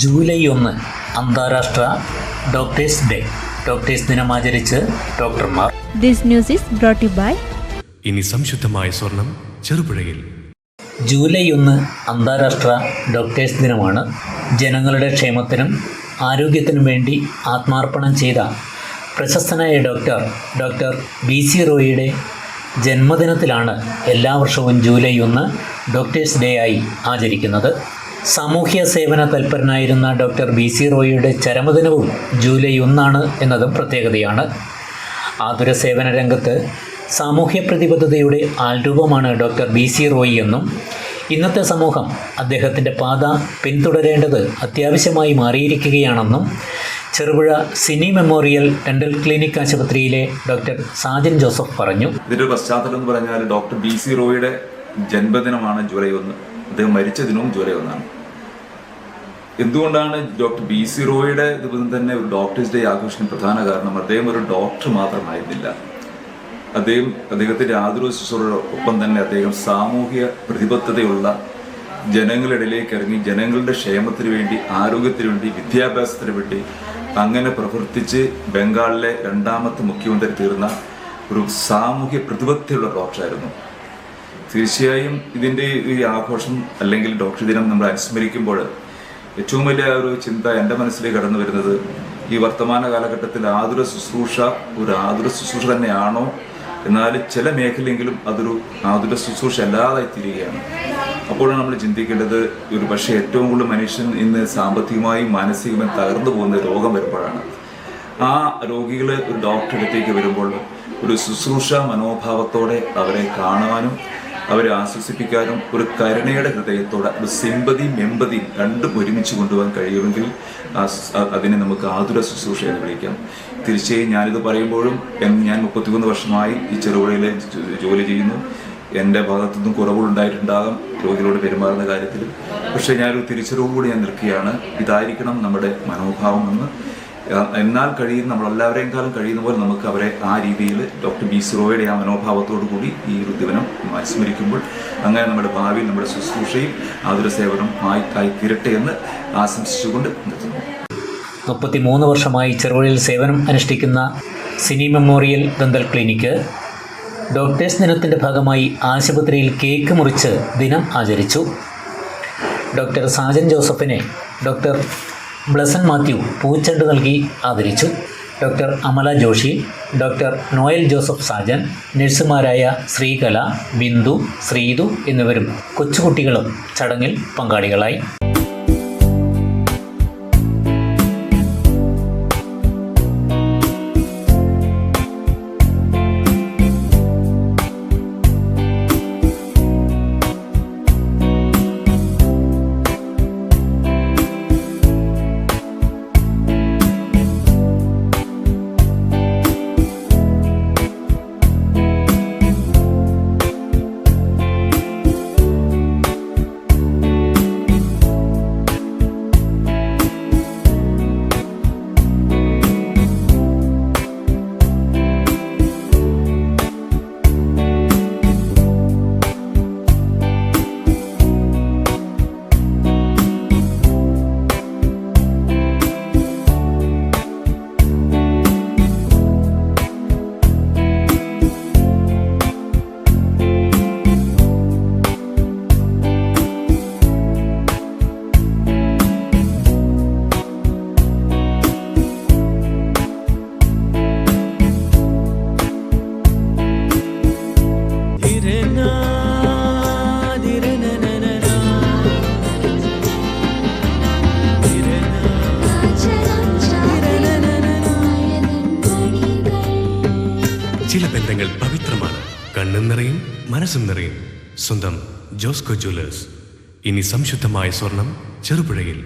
July 1 അന്താരാഷ്ട്ര doctors day. Doctors ദിനം ആചരിച്ച് ഡോക്ടർമാർ. This news is brought you by ഇനി സംശുദ്ധമായ സ്വർണം ചെറുപുഴയിൽ. ജൂലൈ 1 അന്താരാഷ്ട്ര ഡോക്ടേഴ്സ് ദിനമാണ്. ജനങ്ങളുടെ ക്ഷേമത്തിനും ആരോഗ്യത്തിനും വേണ്ടി ആത്മാർപ്പണം ചെയ്ത പ്രശസ്തനായ ഡോക്ടർ BC റോയിയുടെ ജന്മദിനത്തിലാണ് എല്ലാ വർഷവും ജൂലൈ 1 ഡോക്ടേഴ്സ് ഡേ ആയി ആചരിക്കുന്നത്. സാമൂഹ്യ സേവന തൽപരനായിരുന്ന ഡോക്ടർ BC റോയിയുടെ ചരമദിനവും ജൂലൈ 1 എന്നതും പ്രത്യേകതയാണ്. ആതുര സേവന രംഗത്ത് സാമൂഹ്യ പ്രതിബദ്ധതയുടെ ആൾരൂപമാണ് ഡോക്ടർ BC റോയി എന്നും ഇന്നത്തെ സമൂഹം അദ്ദേഹത്തിൻ്റെ പാത പിന്തുടരേണ്ടത് അത്യാവശ്യമായി മാറിയിരിക്കുകയാണെന്നും Cherupuzha Sini memorial dental clinic ആശുപത്രിയിലെ ഡോക്ടർ സാജൻ ജോസഫ് പറഞ്ഞു. ഇതിൻ്റെ പശ്ചാത്തലം എന്ന് പറഞ്ഞാൽ ഡോക്ടർ BC റോയിയുടെ ജന്മദിനമാണ് ജൂലൈ 1. അദ്ദേഹം മരിച്ച ദിനവും ജൂലൈ 1. എന്തുകൊണ്ടാണ് ഡോക്ടർ BC റോയിയുടെ ദിവസം തന്നെ ഒരു ഡോക്ടേഴ്സ് ഡേ ആഘോഷിക്കാൻ പ്രധാന കാരണം അദ്ദേഹം ഒരു ഡോക്ടർ മാത്രമായിരുന്നില്ല. അദ്ദേഹത്തിൻ്റെ ആതുര ശുശ്രൂഷയോടൊപ്പം തന്നെ അദ്ദേഹം സാമൂഹ്യ പ്രതിബദ്ധതയുള്ള ജനങ്ങളിടയിലേക്ക് ഇറങ്ങി ജനങ്ങളുടെ ക്ഷേമത്തിന് വേണ്ടി, ആരോഗ്യത്തിന് വേണ്ടി, വിദ്യാഭ്യാസത്തിന് വേണ്ടി അങ്ങനെ പ്രവർത്തിച്ച് ബംഗാളിലെ 2ാമത്തെ മുഖ്യമന്ത്രി തീർന്ന ഒരു സാമൂഹ്യ പ്രതിബദ്ധതയുള്ള ഡോക്ടറായിരുന്നു. തീർച്ചയായും ഇതിൻ്റെ ഈ ആഘോഷം അല്ലെങ്കിൽ ഡോക്ടർ ദിനം നമ്മൾ അനുസ്മരിക്കുമ്പോൾ ഏറ്റവും വലിയ ഒരു ചിന്ത എൻ്റെ മനസ്സിലേക്ക് കടന്നു വരുന്നത് ഈ വർത്തമാന കാലഘട്ടത്തിൽ ആതുര ശുശ്രൂഷ ഒരു ആതുര ശുശ്രൂഷ തന്നെയാണോ, എന്നാൽ ചില മേഖലയെങ്കിലും അതൊരു ആതുര ശുശ്രൂഷ അല്ലാതായി തീരുകയാണ്. അപ്പോഴാണ് നമ്മൾ ചിന്തിക്കേണ്ടത് ഒരു പക്ഷേ ഏറ്റവും കൂടുതൽ മനുഷ്യൻ ഇന്ന് സാമ്പത്തികമായും മാനസികമായും തകർന്നു പോകുന്ന രോഗം വരുമ്പോഴാണ്. ആ രോഗികൾ ഒരു ഡോക്ടറുടെ അടുത്തേക്ക് വരുമ്പോൾ ഒരു ശുശ്രൂഷ മനോഭാവത്തോടെ അവരെ കാണുവാനും അവരെ ആശ്വസിപ്പിക്കാനും ഒരു കരുണയുടെ ഹൃദയത്തോടെ ഒരു സിമ്പതിയും എമ്പതിയും രണ്ടും ഒരുമിച്ച് കൊണ്ടുപോകാൻ കഴിയുമെങ്കിൽ അതിനെ നമുക്ക് ആതുര ശുശ്രൂഷ എന്ന് വിളിക്കാം. തീർച്ചയായും ഞാനിത് പറയുമ്പോഴും ഞാൻ 33 വർഷമായി ഈ ചെറുപുഴയിൽ ജോലി ചെയ്യുന്നു. എൻ്റെ ഭാഗത്തുനിന്നും കുറവുകളുണ്ടായിട്ടുണ്ടാകാം രോഗികളോട് പെരുമാറുന്ന കാര്യത്തിൽ. പക്ഷേ ഞാനൊരു തിരിച്ചറിവോടുകൂടി ഞാൻ നിൽക്കുകയാണ്, ഇതായിരിക്കണം നമ്മുടെ മനോഭാവം എന്ന്. എന്നാൽ നമ്മളെല്ലാവരെയും കാലം കഴിയുന്ന പോലെ നമുക്ക് അവരെ ആ രീതിയിൽ ഡോക്ടർ BC റോയിയുടെ ആ മനോഭാവത്തോടു കൂടി ഈ ഒരു ദിനം അനുസ്മരിക്കുമ്പോൾ അങ്ങനെ നമ്മുടെ ഭാവിയിൽ നമ്മുടെ ശുശ്രൂഷയും ആതുര സേവനം ആയി തീരട്ടെ എന്ന് ആശംസിച്ചുകൊണ്ട് നിർത്തുന്നു. 33 വർഷമായി ചെറുപുഴയിൽ സേവനം അനുഷ്ഠിക്കുന്ന Sini memorial dental clinic doctors ദിനത്തിൻ്റെ ഭാഗമായി ആശുപത്രിയിൽ കേക്ക് മുറിച്ച് ദിനം ആചരിച്ചു. ഡോക്ടർ സാജൻ ജോസഫിനെ ഡോക്ടർ ബ്ലസൻ മാത്യു പൂച്ചെണ്ട് നൽകി ആദരിച്ചു. ഡോക്ടർ അമല ജോഷി, ഡോക്ടർ നോയൽ ജോസഫ് സാജൻ, നഴ്സുമാരായ ശ്രീകല, ബിന്ദു, ശ്രീതു എന്നിവരും കൊച്ചുകുട്ടികളും ചടങ്ങിൽ പങ്കാളികളായി. ചില ബന്ധങ്ങൾ പവിത്രമാണ്. കണ്ണും നിറയും മനസ്സും നിറയും. സ്വന്തം ജോസ്കോ ജ്വല്ലേഴ്സ്. ഇനി സംശുദ്ധമായ സ്വർണം ചെറുപുഴയിൽ.